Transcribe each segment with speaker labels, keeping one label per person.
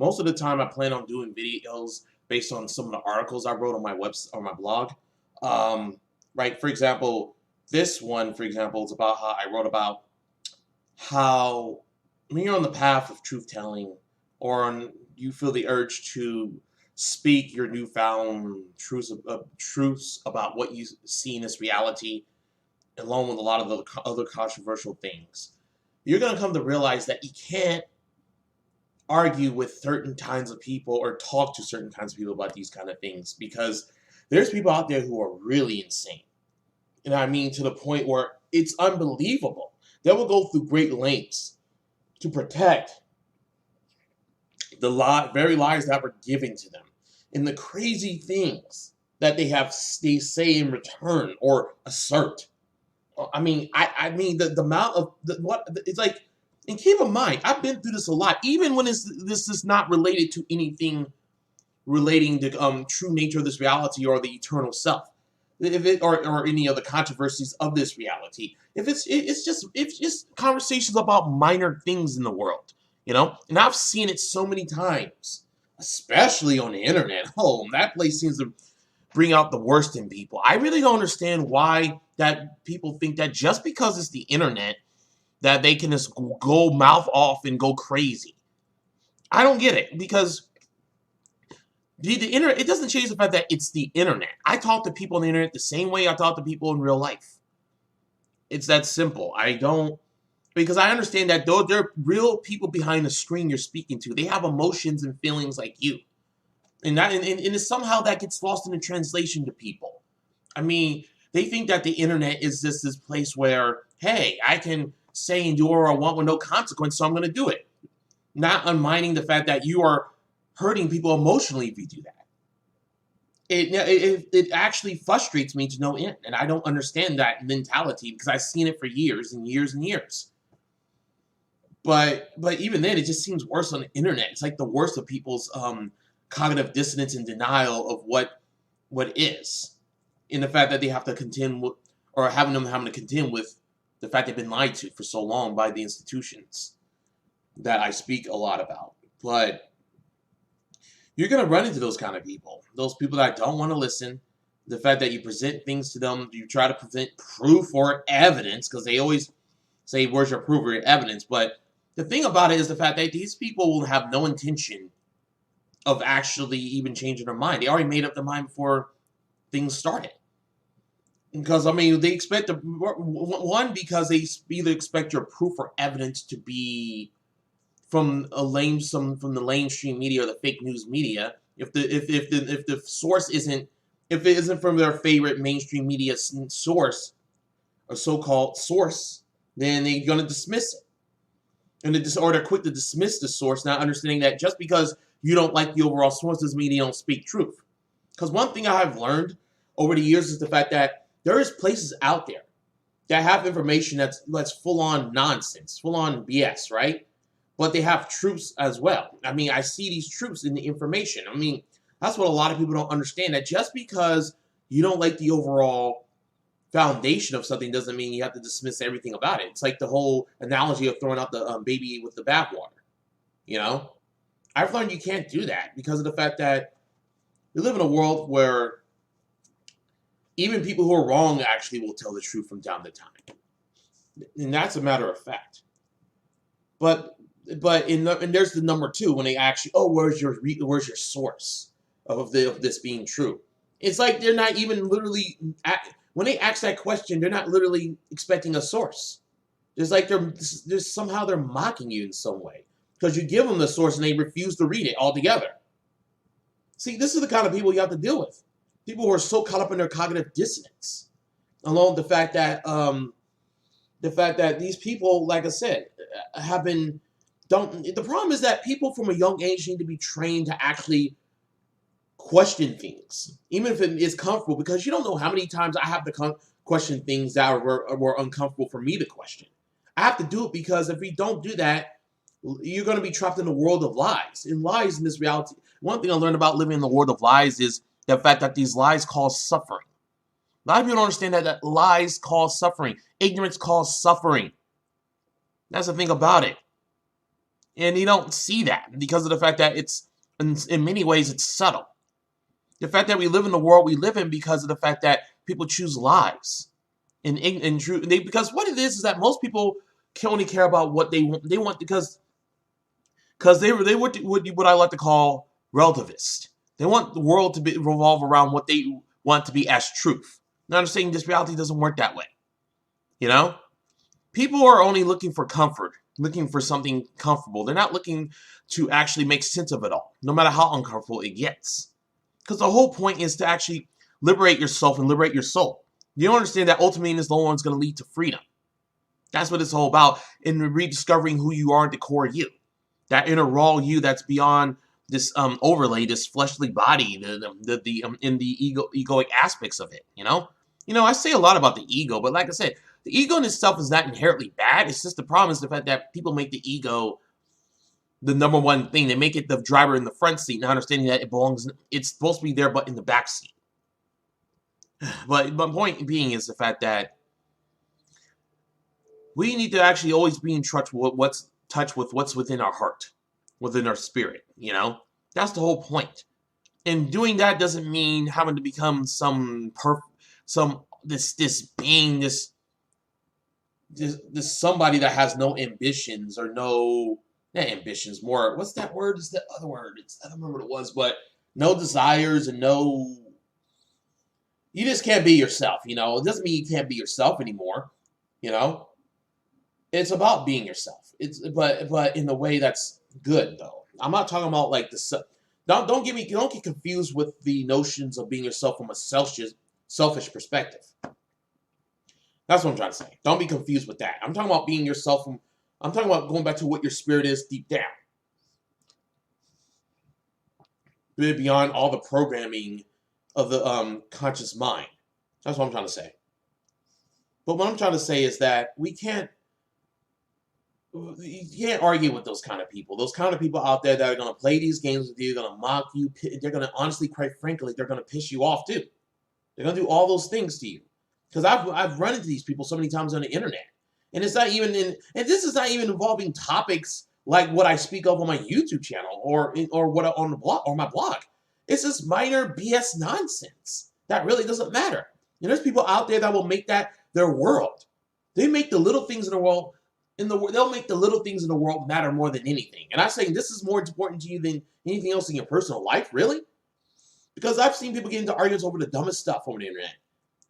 Speaker 1: Most of the time, I plan on doing videos based on some of the articles I wrote on my website or my blog. Um, right, for example, this one, for example, is about how I wrote about how when you're on the path of truth telling, or you feel the urge to speak your newfound truths about what you see in this reality, along with a lot of the other controversial things, you're going to come to realize that you can't argue with certain kinds of people or talk to certain kinds of people about these kind of things, because there's people out there who are really insane. And I mean, to the point where it's unbelievable. They will go through great lengths to protect the very lies that were given to them, and the crazy things that they say in return or assert. I mean the amount of what it's like. And keep in mind, I've been through this a lot. Even when this is not related to anything relating to true nature of this reality or the eternal self, if it or any of the controversies of this reality. If it's just conversations about minor things in the world, And I've seen it so many times, especially on the internet. Oh, that place seems to bring out the worst in people. I really don't understand why that people think that just because it's the internet that they can just go mouth off and go crazy. I don't get it, because the internet, it doesn't change the fact that it's the internet. I talk to people on the internet the same way I talk to people in real life. It's that simple. Because I understand that though there are real people behind the screen you're speaking to. They have emotions and feelings like you. And somehow that gets lost in the translation to people. I mean, they think that the internet is just this place where, hey, I can say and do whatever I want with no consequence, so I'm going to do it. Not unminding the fact that you are hurting people emotionally if you do that. It actually frustrates me to no end, and I don't understand that mentality because I've seen it for years and years and years. But even then, it just seems worse on the internet. It's like the worst of people's cognitive dissonance and denial of what is, in the fact that they have to contend with, or having to contend with the fact they've been lied to for so long by the institutions that I speak a lot about. But you're going to run into those kind of people. Those people that don't want to listen. The fact that you present things to them, you try to present proof or evidence, because they always say, where's your proof or your evidence? But the thing about it is the fact that these people will have no intention of actually even changing their mind. They already made up their mind before things started. Because, I mean, they expect because they either expect your proof or evidence to be from from the mainstream media or the fake news media. If the source isn't, if it isn't from their favorite mainstream media source or so-called source, then they're going to dismiss it. And they're quick to dismiss the source, not understanding that just because you don't like the overall source doesn't mean you don't speak truth. Because one thing I have learned over the years is the fact that there is places out there that have information that's full-on nonsense, full-on BS, right? But they have truths as well. I mean, I see these truths in the information. I mean, that's what a lot of people don't understand, that just because you don't like the overall foundation of something doesn't mean you have to dismiss everything about it. It's like the whole analogy of throwing out the baby with the bathwater. I've learned you can't do that because of the fact that we live in a world where even people who are wrong actually will tell the truth from time to time. And that's a matter of fact. But and there's the number two, when they actually, where's your source of this being true? It's like they're not even literally, when they ask that question, they're not literally expecting a source. It's like somehow they're mocking you in some way, because you give them the source and they refuse to read it altogether. See, this is the kind of people you have to deal with. People who are so caught up in their cognitive dissonance, along with the fact that these people, like I said, the problem is that people from a young age need to be trained to actually question things, even if it is comfortable, because you don't know how many times I have to question things that were uncomfortable for me to question. I have to do it because if we don't do that, you're going to be trapped in a world of lies. And lies in this reality, one thing I learned about living in the world of lies is the fact that these lies cause suffering. A lot of people don't understand that lies cause suffering. Ignorance causes suffering. That's the thing about it. And you don't see that because of the fact that it's, in many ways, it's subtle. The fact that we live in the world we live in because of the fact that people choose lies. And true, because what it is that most people can only care about what they want. They want because they what I like to call relativist. They want the world to revolve around what they want to be as truth. Now, I'm saying this reality doesn't work that way. You know, people are only looking for comfort, looking for something comfortable. They're not looking to actually make sense of it all, no matter how uncomfortable it gets. Because the whole point is to actually liberate yourself and liberate your soul. You don't understand that ultimately this long is going to lead to freedom. That's what it's all about in rediscovering who you are at the core of you. That inner raw you that's beyond this overlay, this fleshly body, in the egoic aspects of it. I say a lot about the ego, but like I said, the ego in itself is not inherently bad. It's just the problem is the fact that people make the ego the number one thing. They make it the driver in the front seat, not understanding that it's supposed to be there, but in the back seat. But my point being is the fact that we need to actually always be in touch with what's within our heart, within our spirit. That's the whole point. And doing that doesn't mean having to become this being, this somebody that has no ambitions or not ambitions, more, what's that word? It's the other word. I don't remember what it was, but no desires and you just can't be yourself. It doesn't mean you can't be yourself anymore. It's about being yourself. But in a way that's good though. I'm not talking about like don't get confused with the notions of being yourself from a selfish perspective. That's what I'm trying to say. Don't be confused with that. I'm talking about being yourself I'm talking about going back to what your spirit is deep down. Beyond all the programming of the conscious mind. That's what I'm trying to say. But what I'm trying to say is that you can't argue with those kind of people. Those kind of people out there that are going to play these games with you, going to mock you. They're going to, honestly, quite frankly, they're going to piss you off too. They're going to do all those things to you. Because I've run into these people so many times on the internet. And it's not even and this is not even involving topics like what I speak of on my YouTube channel or what on the blog or my blog. It's just minor BS nonsense that really doesn't matter. And there's people out there that will make that their world. They make the little things in the world they'll make the little things in the world matter more than anything. And I'm saying this is more important to you than anything else in your personal life, really? Because I've seen people get into arguments over the dumbest stuff over the internet.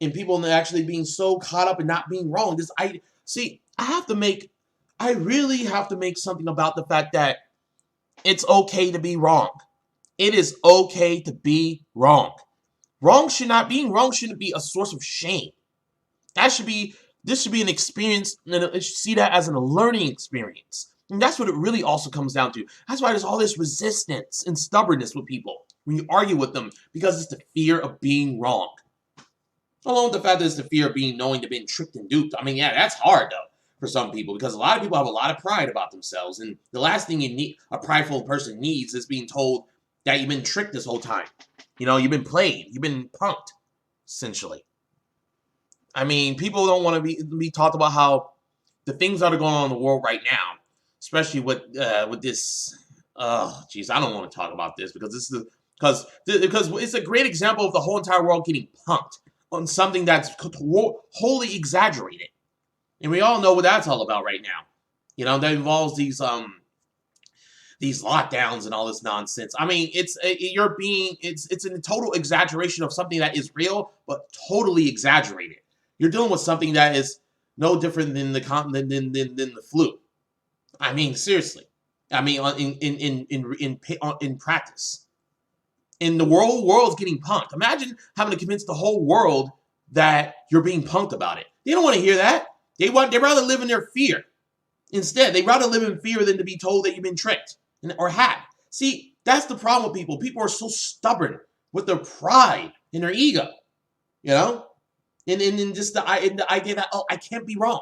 Speaker 1: And people actually being so caught up in not being wrong. I really have to make something about the fact that it's okay to be wrong. It is okay to be wrong. Being wrong shouldn't be a source of shame. This should be an experience, and you should see that as a learning experience. And that's what it really also comes down to. That's why there's all this resistance and stubbornness with people when you argue with them, because it's the fear of being wrong. Along with the fact that it's the fear of knowing they've been tricked and duped. I mean, yeah, that's hard, though, for some people, because a lot of people have a lot of pride about themselves, and the last thing a prideful person needs is being told that you've been tricked this whole time. You've been played. You've been punked, essentially. I mean, people don't want to be talked about how the things that are going on in the world right now, especially with this. Oh, geez, I don't want to talk about this because because it's a great example of the whole entire world getting punked on something that's wholly exaggerated, and we all know what that's all about right now. That involves these lockdowns and all this nonsense. I mean, it's a total exaggeration of something that is real, but totally exaggerated. You're dealing with something that is no different than the flu. I mean, seriously. I mean, in practice, and the whole world's getting punked. Imagine having to convince the whole world that you're being punked about it. They don't want to hear that. They'd rather live in their fear. Instead, they'd rather live in fear than to be told that you've been tricked or hacked. See, that's the problem with people. People are so stubborn with their pride and their ego, and just the idea that, I can't be wrong.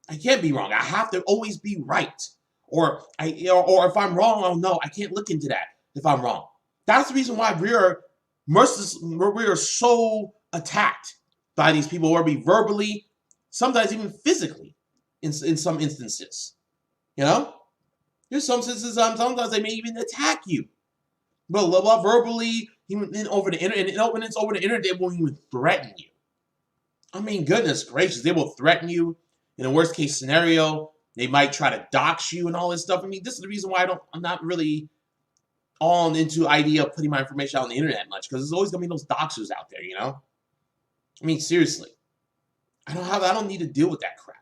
Speaker 1: I can't be wrong. I have to always be right. Or if I'm wrong, oh no, I can't look into that if I'm wrong. That's the reason why we are so attacked by these people, whether it be verbally, sometimes even physically, in some instances. There's There's some instances sometimes they may even attack you. But verbally, even over the internet, and when it's over the internet, they won't even threaten you. I mean, goodness gracious, they will threaten you. In a worst case scenario, they might try to dox you and all this stuff. I mean, this is the reason why I'm not really all into the idea of putting my information out on the internet much, because there's always gonna be those doxers out there, you know? I mean, seriously. I don't need to deal with that crap.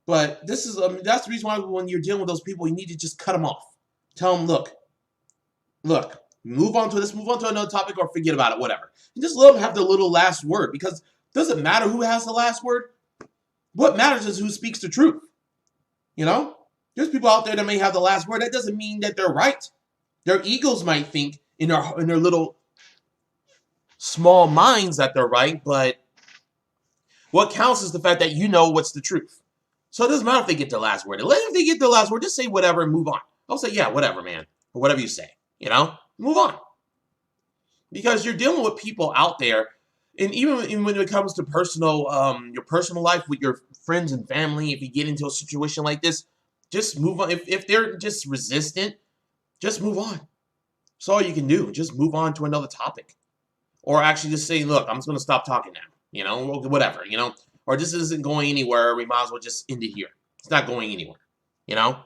Speaker 1: But this is that's the reason why when you're dealing with those people, you need to just cut them off. Tell them, look, move on to another topic or forget about it, whatever. And just let them have the little last word, because it doesn't matter who has the last word. What matters is who speaks the truth. You know? There's people out there that may have the last word. That doesn't mean that they're right. Their egos might think in their little small minds that they're right, but what counts is the fact that you know what's the truth. So it doesn't matter if they get the last word. If they get the last word, just say whatever and move on. I'll say, yeah, whatever, man. Or whatever you say. You know? Move on. Because you're dealing with people out there, and even when it comes to your personal life with your friends and family, if you get into a situation like this, just move on. If they're just resistant, just move on. That's all you can do. Just move on to another topic. Or actually just say, look, I'm just going to stop talking now. You know, whatever, you know. Or this isn't going anywhere. We might as well just end it here. It's not going anywhere. You know?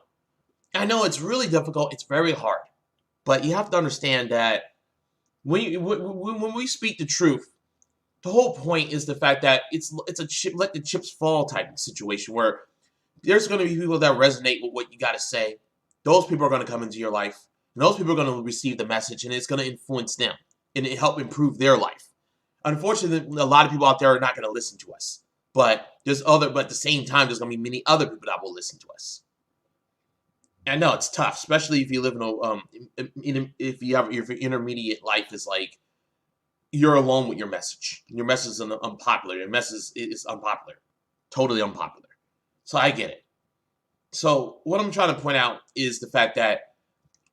Speaker 1: I know it's really difficult. It's very hard. But you have to understand that when we speak the truth, the whole point is the fact that it's a let the chips fall type of situation where there's going to be people that resonate with what you got to say. Those people are going to come into your life. And those people are going to receive the message, and it's going to influence them and help improve their life. Unfortunately, a lot of people out there are not going to listen to us. But but at the same time, there's going to be many other people that will listen to us. And no, it's tough, especially if you live if your intermediate life is like you're alone with your message. Your message is unpopular. Your message is unpopular, totally unpopular. So I get it. So what I'm trying to point out is the fact that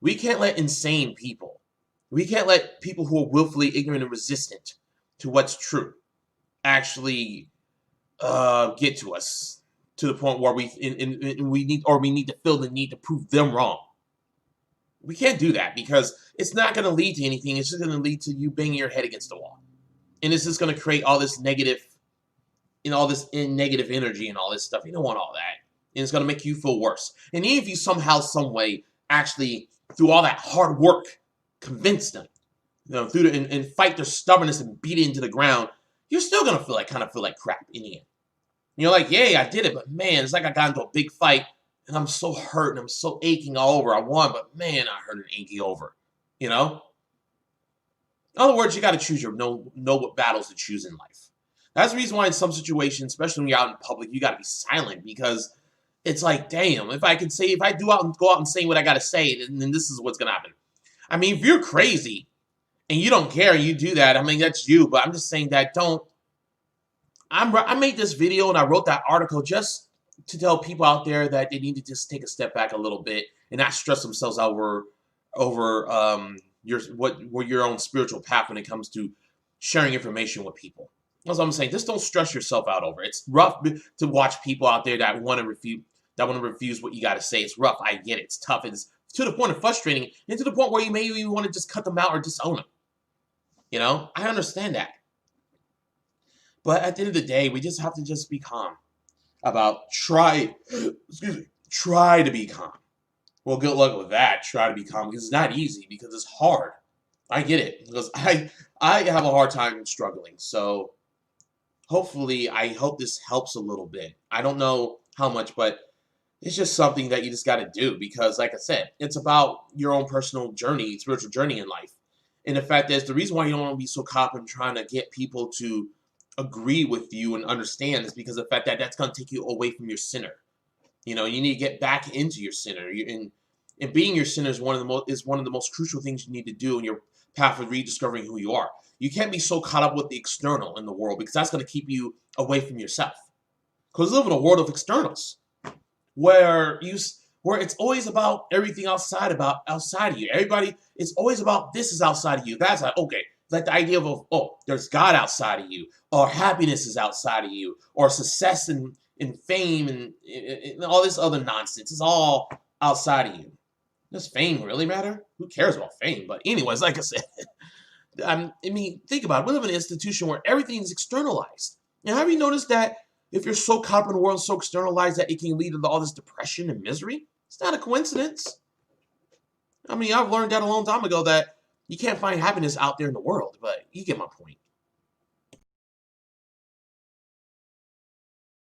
Speaker 1: we can't let insane people, we can't let people who are willfully ignorant and resistant to what's true actually get to us to the point where we need to feel the need to prove them wrong. We can't do that because it's not going to lead to anything. It's just going to lead to you banging your head against the wall, and it's just going to create all this negative, negative energy and all this stuff. You don't want all that, and it's going to make you feel worse. And even if you somehow, some way, actually through all that hard work, convince them, and fight their stubbornness and beat it into the ground, you're still going to feel like crap in the end. You're like, yay, I did it, but man, it's like I got into a big fight, and I'm so hurt, and I'm so aching all over. I won, but man, I hurt and achy over, In other words, you got to choose know what battles to choose in life. That's the reason why in some situations, especially when you're out in public, you got to be silent, because it's like, damn, if I go out and say what I got to say, then this is what's going to happen. I mean, if you're crazy and you don't care, you do that, I mean, that's you, but I'm just saying that I made this video and I wrote that article just to tell people out there that they need to just take a step back a little bit and not stress themselves out over your own spiritual path when it comes to sharing information with people. That's what I'm saying. Just don't stress yourself out over it. It's rough to watch people out there that want to refuse what you got to say. It's rough. I get it. It's tough. It's to the point of frustrating, and to the point where you may even want to just cut them out or disown them. I understand that. But at the end of the day, we just have to just be calm try to be calm. Well, good luck with that. Try to be calm, because it's not easy, because it's hard. I get it, because I have a hard time struggling. So I hope this helps a little bit. I don't know how much, but it's just something that you just got to do, because like I said, it's about your own personal journey, spiritual journey in life. And the fact is, the reason why you don't want to be so caught up in trying to get people to agree with you and understand is because of the fact that that's going to take you away from your center. You need to get back into your center. And being your center is one of the most crucial things you need to do in your path of rediscovering who you are. You can't be so caught up with the external in the world, because that's going to keep you away from yourself. Because we live in a world of externals where it's always about everything outside of you. It's always about this is outside of you. That's like, okay. Like the idea of, there's God outside of you, or happiness is outside of you, or success and fame and all this other nonsense. It's all outside of you. Does fame really matter? Who cares about fame? But anyways, like I said, I mean, think about it. We live in an institution where everything is externalized. And have you noticed that if you're so caught up in the world, so externalized that it can lead to all this depression and misery? It's not a coincidence. I mean, I've learned that a long time ago that you can't find happiness out there in the world, but you get my point.